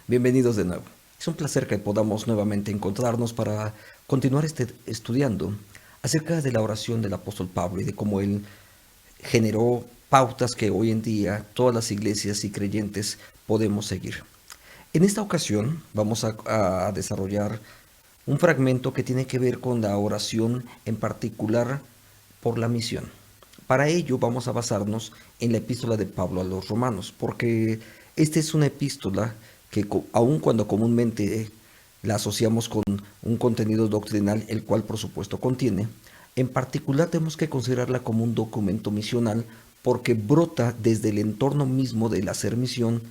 Bienvenidos de nuevo. Es un placer que podamos nuevamente encontrarnos para continuar estudiando acerca de la oración del apóstol Pablo y de cómo él generó pautas que hoy en día todas las iglesias y creyentes podemos seguir. En esta ocasión vamos a desarrollar un fragmento que tiene que ver con la oración en particular por la misión. Para ello vamos a basarnos en la epístola de Pablo a los romanos, porque esta es una epístola que aun cuando comúnmente la asociamos con un contenido doctrinal, el cual por supuesto contiene, en particular tenemos que considerarla como un documento misional porque brota desde el entorno mismo del hacer misión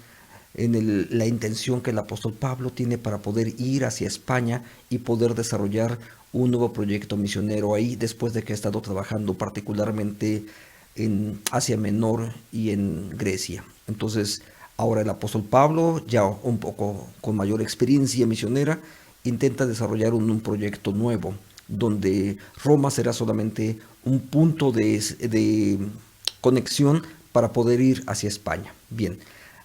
en la intención que el apóstol Pablo tiene para poder ir hacia España y poder desarrollar un nuevo proyecto misionero ahí después de que ha estado trabajando particularmente en Asia Menor y en Grecia. Entonces, ahora el apóstol Pablo, ya un poco con mayor experiencia misionera, intenta desarrollar un proyecto nuevo, donde Roma será solamente un punto de conexión para poder ir hacia España. Bien,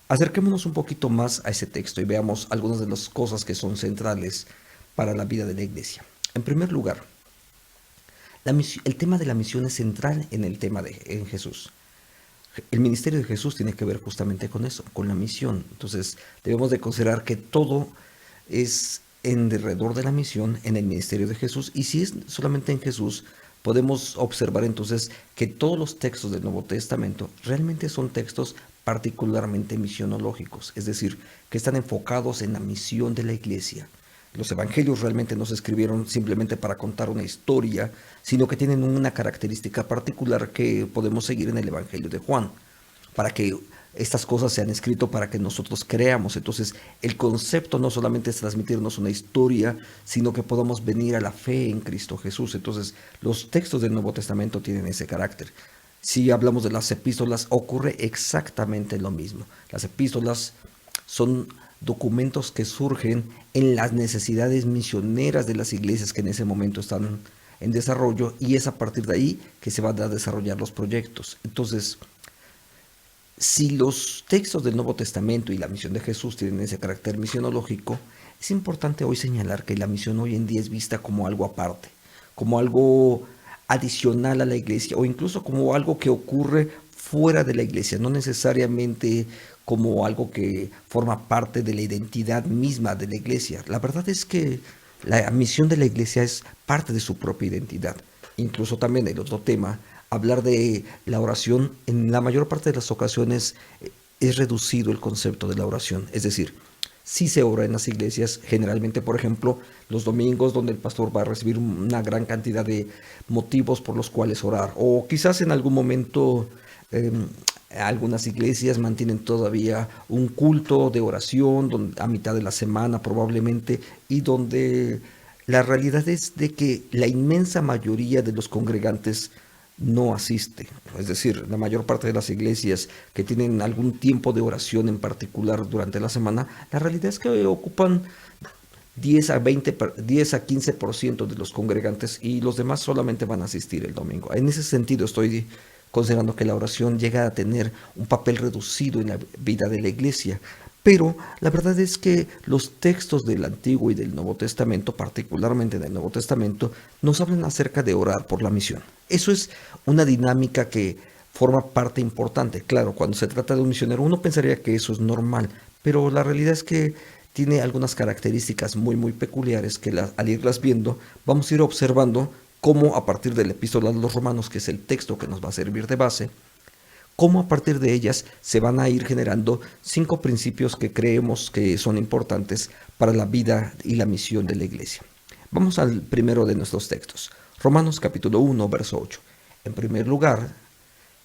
acerquémonos un poquito más a ese texto y veamos algunas de las cosas que son centrales para la vida de la iglesia. En primer lugar, el tema de la misión es central en el tema en Jesús. El ministerio de Jesús tiene que ver justamente con eso, con la misión. Entonces, debemos de considerar que todo es en derredor de la misión en el ministerio de Jesús. Y si es solamente en Jesús, podemos observar entonces que todos los textos del Nuevo Testamento realmente son textos particularmente misionológicos, es decir, que están enfocados en la misión de la iglesia. Los evangelios realmente no se escribieron simplemente para contar una historia, sino que tienen una característica particular que podemos seguir en el Evangelio de Juan, para que estas cosas se han escrito para que nosotros creamos. Entonces, el concepto no solamente es transmitirnos una historia, sino que podamos venir a la fe en Cristo Jesús. Entonces, los textos del Nuevo Testamento tienen ese carácter. Si hablamos de las epístolas, ocurre exactamente lo mismo. Las epístolas son documentos que surgen en las necesidades misioneras de las iglesias que en ese momento están en desarrollo, y es a partir de ahí que se van a desarrollar los proyectos. Entonces, si los textos del Nuevo Testamento y la misión de Jesús tienen ese carácter misionológico, es importante hoy señalar que la misión hoy en día es vista como algo aparte, como algo adicional a la iglesia o incluso como algo que ocurre fuera de la iglesia, no necesariamente como algo que forma parte de la identidad misma de la iglesia. La verdad es que la misión de la iglesia es parte de su propia identidad. Incluso también el otro tema, hablar de la oración, en la mayor parte de las ocasiones es reducido el concepto de la oración. Es decir, sí se ora en las iglesias, generalmente, por ejemplo, los domingos, donde el pastor va a recibir una gran cantidad de motivos por los cuales orar. O quizás en algún momento algunas iglesias mantienen todavía un culto de oración a mitad de la semana probablemente, y donde la realidad es de que la inmensa mayoría de los congregantes no asiste. Es decir, la mayor parte de las iglesias que tienen algún tiempo de oración en particular durante la semana, la realidad es que ocupan 10 a 15% de los congregantes, y los demás solamente van a asistir el domingo. En ese sentido estoy considerando que la oración llega a tener un papel reducido en la vida de la iglesia. Pero la verdad es que los textos del Antiguo y del Nuevo Testamento, particularmente del Nuevo Testamento, nos hablan acerca de orar por la misión. Eso es una dinámica que forma parte importante. Claro, cuando se trata de un misionero uno pensaría que eso es normal, pero la realidad es que tiene algunas características muy peculiares que al irlas viendo vamos a ir observando cómo a partir de la epístola de los Romanos, que es el texto que nos va a servir de base, cómo a partir de ellas se van a ir generando 5 principios que creemos que son importantes para la vida y la misión de la iglesia. Vamos al primero de nuestros textos, Romanos capítulo 1, verso 8. En primer lugar,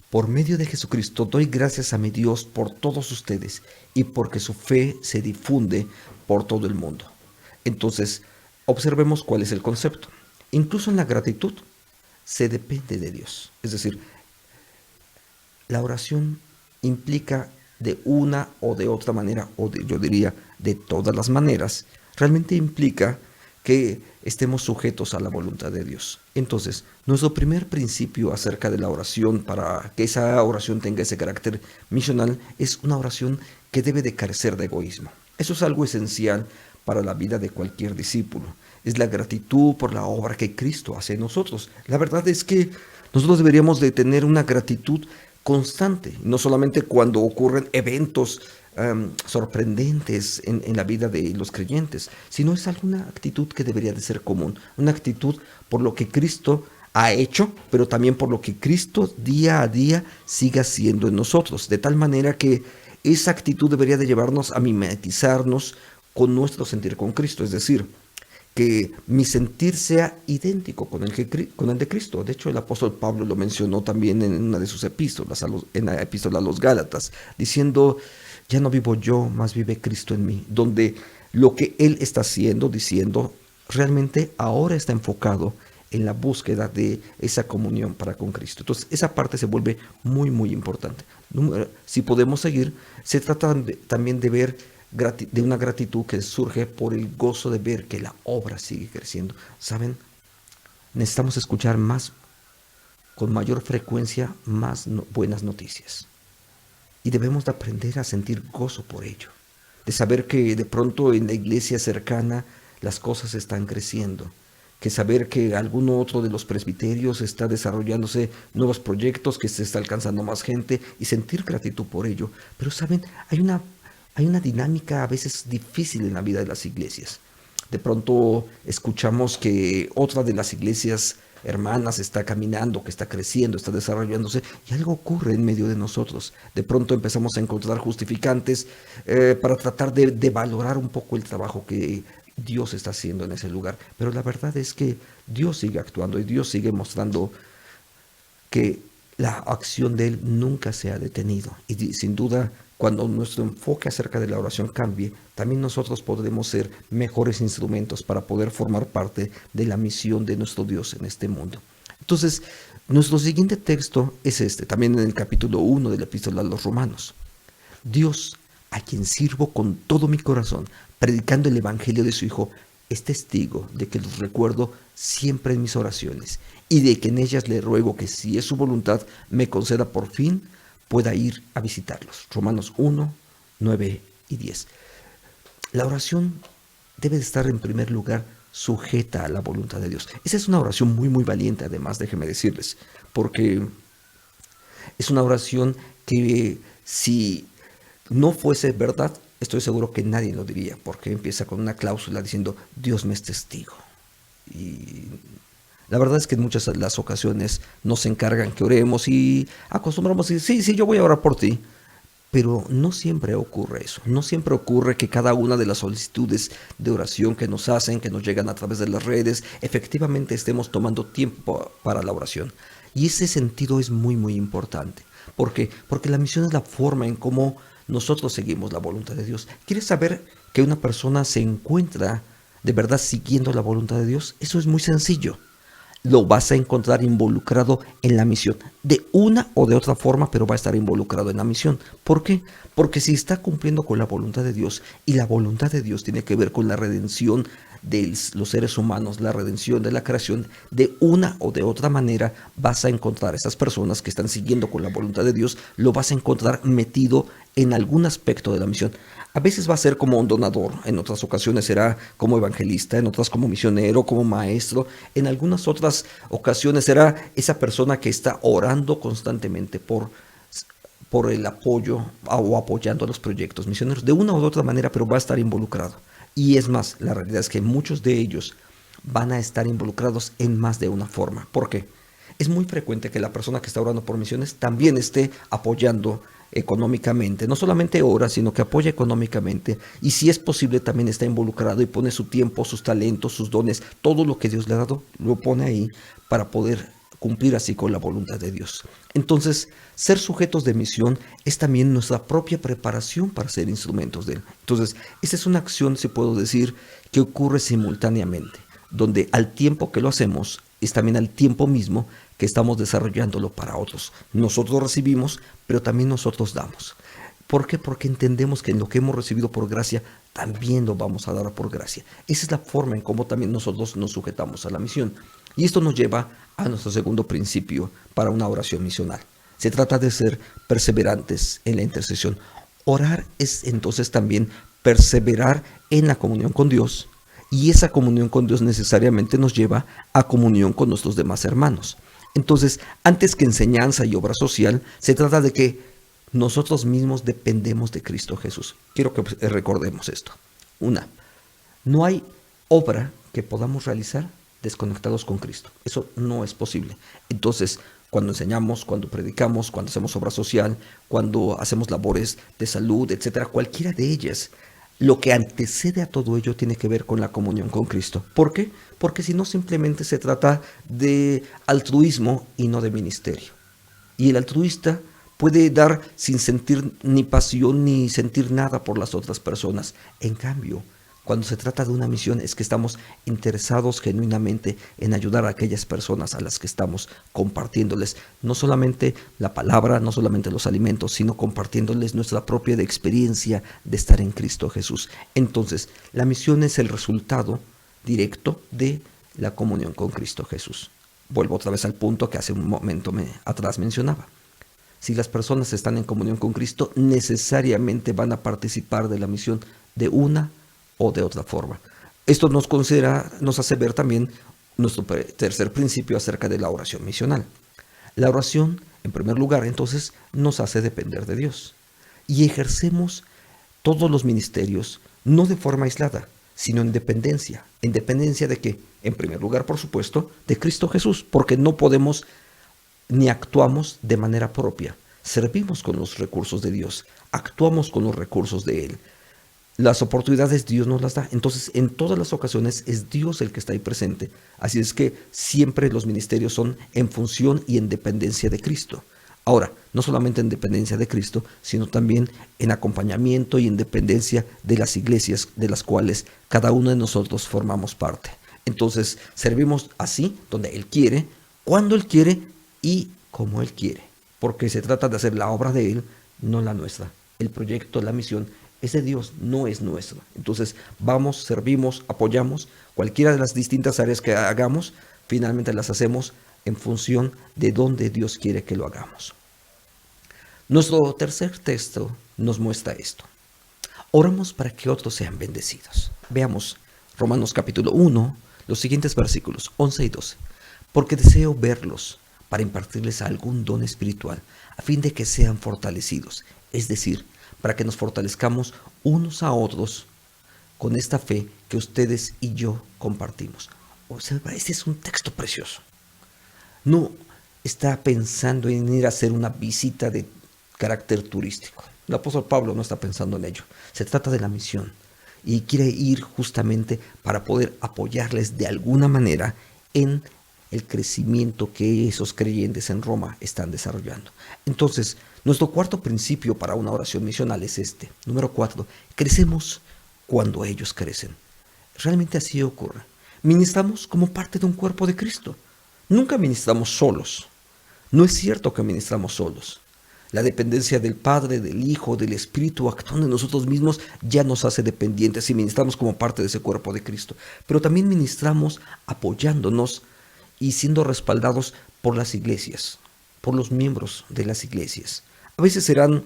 por medio de Jesucristo doy gracias a mi Dios por todos ustedes y porque su fe se difunde por todo el mundo. Entonces, observemos cuál es el concepto. Incluso en la gratitud se depende de Dios. Es decir, la oración implica de una o de otra manera, yo diría de todas las maneras, realmente implica que estemos sujetos a la voluntad de Dios. Entonces, nuestro primer principio acerca de la oración, para que esa oración tenga ese carácter misional, es una oración que debe de carecer de egoísmo. Eso es algo esencial para la vida de cualquier discípulo. Es la gratitud por la obra que Cristo hace en nosotros. La verdad es que nosotros deberíamos de tener una gratitud constante, no solamente cuando ocurren eventos sorprendentes en la vida de los creyentes, sino es alguna actitud que debería de ser común, una actitud por lo que Cristo ha hecho, pero también por lo que Cristo día a día sigue haciendo en nosotros, de tal manera que esa actitud debería de llevarnos a mimetizarnos con nuestro sentir con Cristo, es decir, que mi sentir sea idéntico con el de Cristo. De hecho, el apóstol Pablo lo mencionó también en una de sus epístolas, en la epístola a los Gálatas, diciendo, ya no vivo yo, más vive Cristo en mí, donde lo que él está haciendo, diciendo, realmente ahora está enfocado en la búsqueda de esa comunión para con Cristo. Entonces, esa parte se vuelve muy, muy importante. Si podemos seguir, se trata también de ver de una gratitud que surge por el gozo de ver que la obra sigue creciendo. ¿Saben? Necesitamos escuchar más, con mayor frecuencia, más buenas noticias. Y debemos de aprender a sentir gozo por ello. De saber que de pronto en la iglesia cercana las cosas están creciendo. Que saber que alguno otro de los presbiterios está desarrollándose nuevos proyectos, que se está alcanzando más gente y sentir gratitud por ello. Pero saben, hay una dinámica a veces difícil en la vida de las iglesias. De pronto escuchamos que otra de las iglesias hermanas está caminando, que está creciendo, está desarrollándose, y algo ocurre en medio de nosotros. De pronto empezamos a encontrar justificantes para tratar de valorar un poco el trabajo que Dios está haciendo en ese lugar. Pero la verdad es que Dios sigue actuando y Dios sigue mostrando que la acción de Él nunca se ha detenido. Y sin duda, cuando nuestro enfoque acerca de la oración cambie, también nosotros podremos ser mejores instrumentos para poder formar parte de la misión de nuestro Dios en este mundo. Entonces, nuestro siguiente texto es este, también en el capítulo 1 de la epístola a los Romanos. Dios, a quien sirvo con todo mi corazón, predicando el evangelio de su Hijo, es testigo de que los recuerdo siempre en mis oraciones y de que en ellas le ruego que, si es su voluntad, me conceda por fin pueda ir a visitarlos. Romanos 1, 9 y 10. La oración debe de estar en primer lugar sujeta a la voluntad de Dios. Esa es una oración muy, muy valiente, además, déjenme decirles, porque es una oración que, si no fuese verdad, estoy seguro que nadie lo diría, porque empieza con una cláusula diciendo, Dios me es testigo. Y la verdad es que en muchas de las ocasiones nos encargan que oremos y acostumbramos a decir, sí, yo voy a orar por ti. Pero no siempre ocurre eso. No siempre ocurre que cada una de las solicitudes de oración que nos hacen, que nos llegan a través de las redes, efectivamente estemos tomando tiempo para la oración. Y ese sentido es muy, muy importante. ¿Por qué? Porque la misión es la forma en cómo nosotros seguimos la voluntad de Dios. ¿Quieres saber que una persona se encuentra de verdad siguiendo la voluntad de Dios? Eso es muy sencillo. Lo vas a encontrar involucrado en la misión, de una o de otra forma, pero va a estar involucrado en la misión. ¿Por qué? Porque si está cumpliendo con la voluntad de Dios, y la voluntad de Dios tiene que ver con la redención de los seres humanos, la redención de la creación, de una o de otra manera vas a encontrar a esas personas que están siguiendo con la voluntad de Dios, lo vas a encontrar metido en algún aspecto de la misión. A veces va a ser como un donador, en otras ocasiones será como evangelista, en otras como misionero, como maestro, en algunas otras ocasiones será esa persona que está orando constantemente por el apoyo o apoyando a los proyectos misioneros, de una u otra manera, pero va a estar involucrado. Y es más, la realidad es que muchos de ellos van a estar involucrados en más de una forma. ¿Por qué? Es muy frecuente que la persona que está orando por misiones también esté apoyando económicamente, no solamente ora, sino que apoya económicamente, y si es posible también está involucrado y pone su tiempo, sus talentos, sus dones, todo lo que Dios le ha dado, lo pone ahí para poder cumplir así con la voluntad de Dios. Entonces, ser sujetos de misión es también nuestra propia preparación para ser instrumentos de Él. Entonces, esa es una acción, si puedo decir, que ocurre simultáneamente, donde al tiempo que lo hacemos, es también al tiempo mismo que estamos desarrollándolo para otros. Nosotros recibimos, pero también nosotros damos. ¿Por qué? Porque entendemos que en lo que hemos recibido por gracia, también lo vamos a dar por gracia. Esa es la forma en cómo también nosotros nos sujetamos a la misión. Y esto nos lleva a nuestro segundo principio para una oración misional. Se trata de ser perseverantes en la intercesión. Orar es entonces también perseverar en la comunión con Dios, y esa comunión con Dios necesariamente nos lleva a comunión con nuestros demás hermanos. Entonces, antes que enseñanza y obra social, se trata de que nosotros mismos dependemos de Cristo Jesús. Quiero que recordemos esto. Una, no hay obra que podamos realizar desconectados con Cristo. Eso no es posible. Entonces, cuando enseñamos, cuando predicamos, cuando hacemos obra social, cuando hacemos labores de salud, etcétera, cualquiera de ellas, lo que antecede a todo ello tiene que ver con la comunión con Cristo. ¿Por qué? Porque si no, simplemente se trata de altruismo y no de ministerio. Y el altruista puede dar sin sentir ni pasión ni sentir nada por las otras personas. En cambio, cuando se trata de una misión es que estamos interesados genuinamente en ayudar a aquellas personas a las que estamos compartiéndoles no solamente la palabra, no solamente los alimentos, sino compartiéndoles nuestra propia experiencia de estar en Cristo Jesús. Entonces, la misión es el resultado directo de la comunión con Cristo Jesús. Vuelvo otra vez al punto que hace un momento atrás mencionaba. Si las personas están en comunión con Cristo, necesariamente van a participar de la misión de una o de otra forma. Esto nos hace ver también nuestro tercer principio acerca de la oración misional. La oración, en primer lugar, entonces, nos hace depender de Dios. Y ejercemos todos los ministerios, no de forma aislada, sino en dependencia. ¿En dependencia de qué? En primer lugar, por supuesto, de Cristo Jesús, porque no podemos ni actuamos de manera propia. Servimos con los recursos de Dios, actuamos con los recursos de Él. Las oportunidades Dios nos las da. Entonces, en todas las ocasiones es Dios el que está ahí presente. Así es que siempre los ministerios son en función y en dependencia de Cristo. Ahora, no solamente en dependencia de Cristo, sino también en acompañamiento y en dependencia de las iglesias de las cuales cada uno de nosotros formamos parte. Entonces, servimos así, donde Él quiere, cuando Él quiere y como Él quiere. Porque se trata de hacer la obra de Él, no la nuestra. El proyecto, la misión es de Dios, no es nuestra. Entonces vamos, servimos, apoyamos, cualquiera de las distintas áreas que hagamos, finalmente las hacemos en función de donde Dios quiere que lo hagamos. Nuestro tercer texto nos muestra esto. Oramos para que otros sean bendecidos. Veamos Romanos capítulo 1, los siguientes versículos 11 y 12. Porque deseo verlos para impartirles algún don espiritual, a fin de que sean fortalecidos, es decir, para que nos fortalezcamos unos a otros con esta fe que ustedes y yo compartimos. Observa, este es un texto precioso. No está pensando en ir a hacer una visita de carácter turístico. El apóstol Pablo no está pensando en ello. Se trata de la misión y quiere ir justamente para poder apoyarles de alguna manera en el crecimiento que esos creyentes en Roma están desarrollando. Entonces, nuestro cuarto principio para una oración misional es este. Número 4. Crecemos cuando ellos crecen. Realmente así ocurre. Ministramos como parte de un cuerpo de Cristo. Nunca ministramos solos. No es cierto que ministramos solos. La dependencia del Padre, del Hijo, del Espíritu actuando en nosotros mismos ya nos hace dependientes y ministramos como parte de ese cuerpo de Cristo. Pero también ministramos apoyándonos y siendo respaldados por las iglesias, por los miembros de las iglesias. A veces serán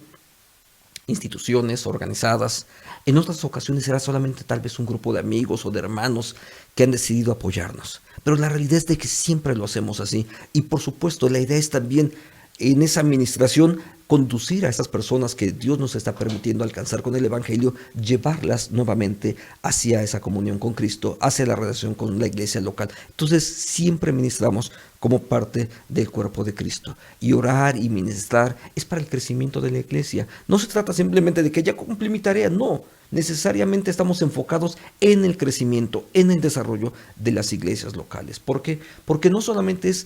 instituciones organizadas, en otras ocasiones será solamente tal vez un grupo de amigos o de hermanos que han decidido apoyarnos. Pero la realidad es de que siempre lo hacemos así. Y por supuesto, la idea es también en esa administración conducir a esas personas que Dios nos está permitiendo alcanzar con el Evangelio, llevarlas nuevamente hacia esa comunión con Cristo, hacia la relación con la iglesia local. Entonces siempre ministramos como parte del cuerpo de Cristo. Y orar y ministrar es para el crecimiento de la iglesia. No se trata simplemente de que ya cumplí mi tarea, no. Necesariamente estamos enfocados en el crecimiento, en el desarrollo de las iglesias locales. ¿Por qué? Porque no solamente es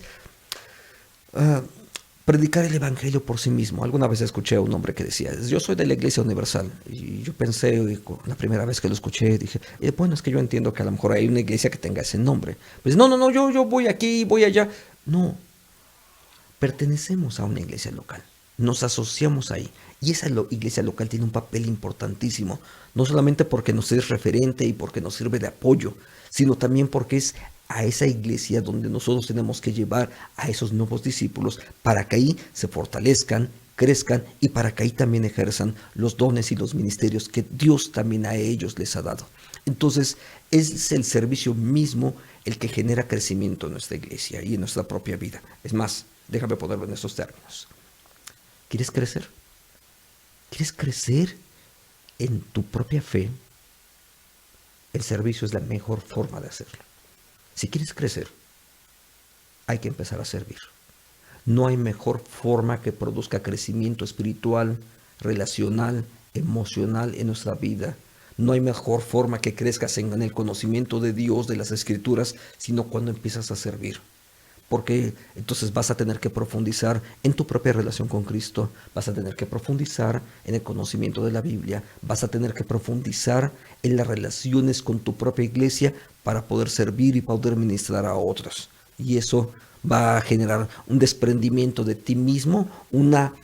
predicar el Evangelio por sí mismo. Alguna vez escuché a un hombre que decía, yo soy de la Iglesia Universal. Y yo pensé, la primera vez que lo escuché, dije, bueno, es que yo entiendo que a lo mejor hay una iglesia que tenga ese nombre. Pues no, yo voy aquí, voy allá. No, pertenecemos a una iglesia local. nos asociamos ahí. Y esa iglesia local tiene un papel importantísimo, no solamente porque nos es referente y porque nos sirve de apoyo, sino también porque es a esa iglesia donde nosotros tenemos que llevar a esos nuevos discípulos para que ahí se fortalezcan, crezcan y para que ahí también ejerzan los dones y los ministerios que Dios también a ellos les ha dado. Entonces, es el servicio mismo el que genera crecimiento en nuestra iglesia y en nuestra propia vida. Es más, déjame ponerlo en estos términos. ¿Quieres crecer? ¿Quieres crecer en tu propia fe? El servicio es la mejor forma de hacerlo. Si quieres crecer, hay que empezar a servir. No hay mejor forma que produzca crecimiento espiritual, relacional, emocional en nuestra vida. No hay mejor forma que crezcas en el conocimiento de Dios, de las Escrituras, sino cuando empiezas a servir. Porque entonces vas a tener que profundizar en tu propia relación con Cristo, vas a tener que profundizar en el conocimiento de la Biblia, vas a tener que profundizar en las relaciones con tu propia iglesia para poder servir y poder ministrar a otros. Y eso va a generar un desprendimiento de ti mismo, una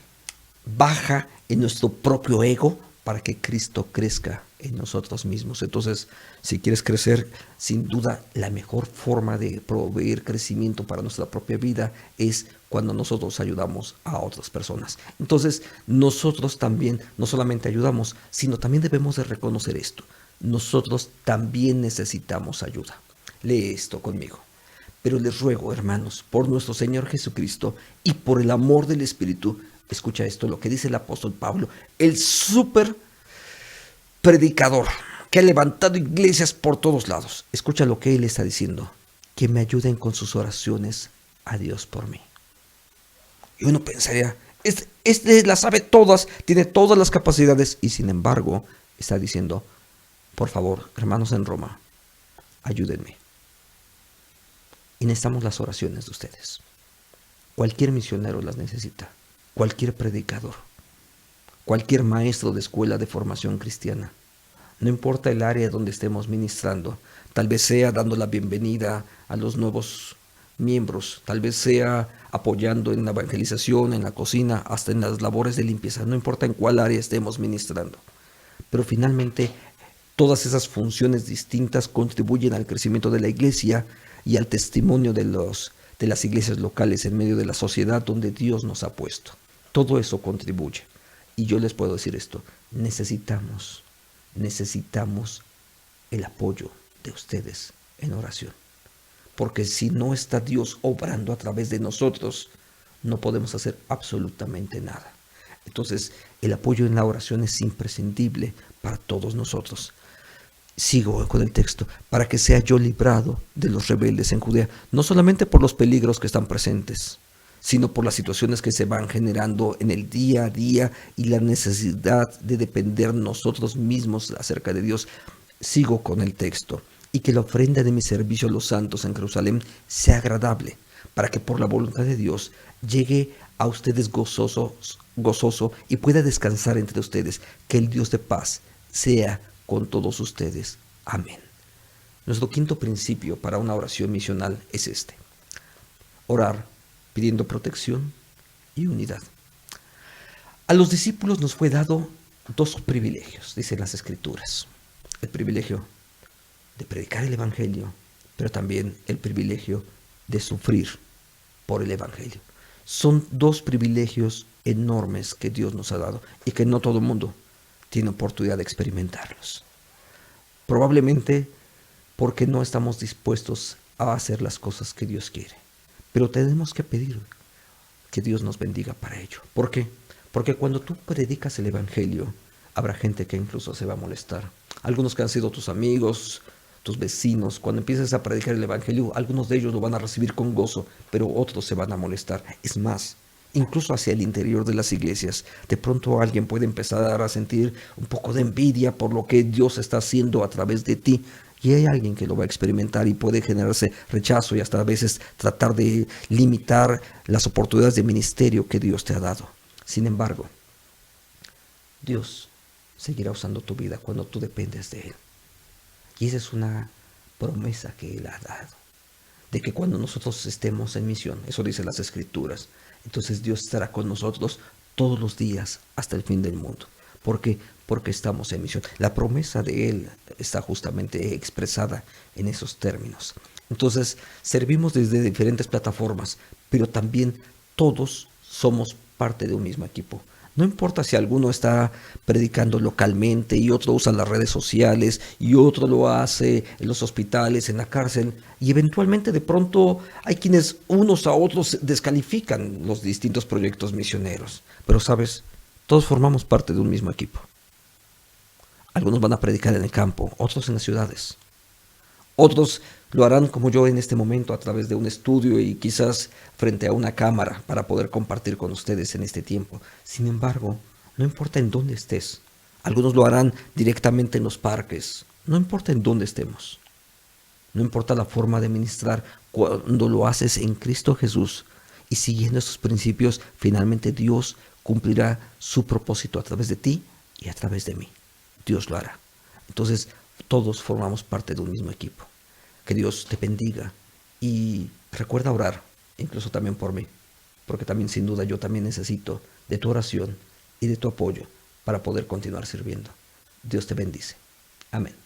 baja en nuestro propio ego para que Cristo crezca en nosotros mismos. Entonces, si quieres crecer, sin duda la mejor forma de proveer crecimiento para nuestra propia vida es cuando nosotros ayudamos a otras personas. Entonces, nosotros también no solamente ayudamos, sino también debemos de reconocer esto. Nosotros también necesitamos ayuda. Lee esto conmigo. Pero les ruego, hermanos, por nuestro Señor Jesucristo y por el amor del Espíritu, escucha esto, lo que dice el apóstol Pablo, el súper predicador que ha levantado iglesias por todos lados. Escucha lo que él está diciendo, que me ayuden con sus oraciones a Dios por mí. Y uno pensaría, este las sabe todas, tiene todas las capacidades y sin embargo está diciendo, por favor, hermanos en Roma, ayúdenme. Y necesitamos las oraciones de ustedes. Cualquier misionero las necesita, cualquier predicador, cualquier maestro de escuela de formación cristiana. No importa el área donde estemos ministrando, tal vez sea dando la bienvenida a los nuevos miembros, tal vez sea apoyando en la evangelización, en la cocina, hasta en las labores de limpieza, no importa en cuál área estemos ministrando. Pero finalmente, todas esas funciones distintas contribuyen al crecimiento de la iglesia y al testimonio de las iglesias locales en medio de la sociedad donde Dios nos ha puesto. Todo eso contribuye. Y yo les puedo decir esto, necesitamos el apoyo de ustedes en oración. Porque si no está Dios obrando a través de nosotros, no podemos hacer absolutamente nada. Entonces, el apoyo en la oración es imprescindible para todos nosotros. Sigo con el texto, para que sea yo librado de los rebeldes en Judea, no solamente por los peligros que están presentes, sino por las situaciones que se van generando en el día a día y la necesidad de depender nosotros mismos acerca de Dios. Sigo con el texto, y que la ofrenda de mi servicio a los santos en Jerusalén sea agradable, para que por la voluntad de Dios llegue a ustedes gozoso y pueda descansar entre ustedes, que el Dios de paz sea con todos ustedes. Amén. Nuestro quinto principio para una oración misional es este: orar pidiendo protección y unidad. A los discípulos nos fue dado dos privilegios, dicen las Escrituras. El privilegio de predicar el Evangelio, pero también el privilegio de sufrir por el Evangelio. Son dos privilegios enormes que Dios nos ha dado y que no todo el mundo tiene oportunidad de experimentarlos. Probablemente porque no estamos dispuestos a hacer las cosas que Dios quiere. Pero tenemos que pedir que Dios nos bendiga para ello. ¿Por qué? Porque cuando tú predicas el Evangelio, habrá gente que incluso se va a molestar. Algunos que han sido tus amigos, tus vecinos, cuando empieces a predicar el Evangelio, algunos de ellos lo van a recibir con gozo, pero otros se van a molestar. Es más, incluso hacia el interior de las iglesias, de pronto alguien puede empezar a sentir un poco de envidia por lo que Dios está haciendo a través de ti. Y hay alguien que lo va a experimentar y puede generarse rechazo y hasta a veces tratar de limitar las oportunidades de ministerio que Dios te ha dado. Sin embargo, Dios seguirá usando tu vida cuando tú dependes de Él. Y esa es una promesa que Él ha dado, de que cuando nosotros estemos en misión, eso dice las Escrituras, entonces Dios estará con nosotros todos los días hasta el fin del mundo. ¿Por qué? Porque estamos en misión. La promesa de Él está justamente expresada en esos términos. Entonces, servimos desde diferentes plataformas, pero también todos somos parte de un mismo equipo. No importa si alguno está predicando localmente y otro usa las redes sociales y otro lo hace en los hospitales, en la cárcel, y eventualmente de pronto hay quienes unos a otros descalifican los distintos proyectos misioneros. Pero sabes, todos formamos parte de un mismo equipo. Algunos van a predicar en el campo, otros en las ciudades. Otros lo harán como yo en este momento a través de un estudio y quizás frente a una cámara para poder compartir con ustedes en este tiempo. Sin embargo, no importa en dónde estés. Algunos lo harán directamente en los parques. No importa en dónde estemos. No importa la forma de ministrar. Cuando lo haces en Cristo Jesús y siguiendo estos principios, finalmente Dios cumplirá su propósito a través de ti y a través de mí. Dios lo hará. Entonces, todos formamos parte de un mismo equipo. Que Dios te bendiga y recuerda orar, incluso también por mí, porque también sin duda yo también necesito de tu oración y de tu apoyo para poder continuar sirviendo. Dios te bendice. Amén.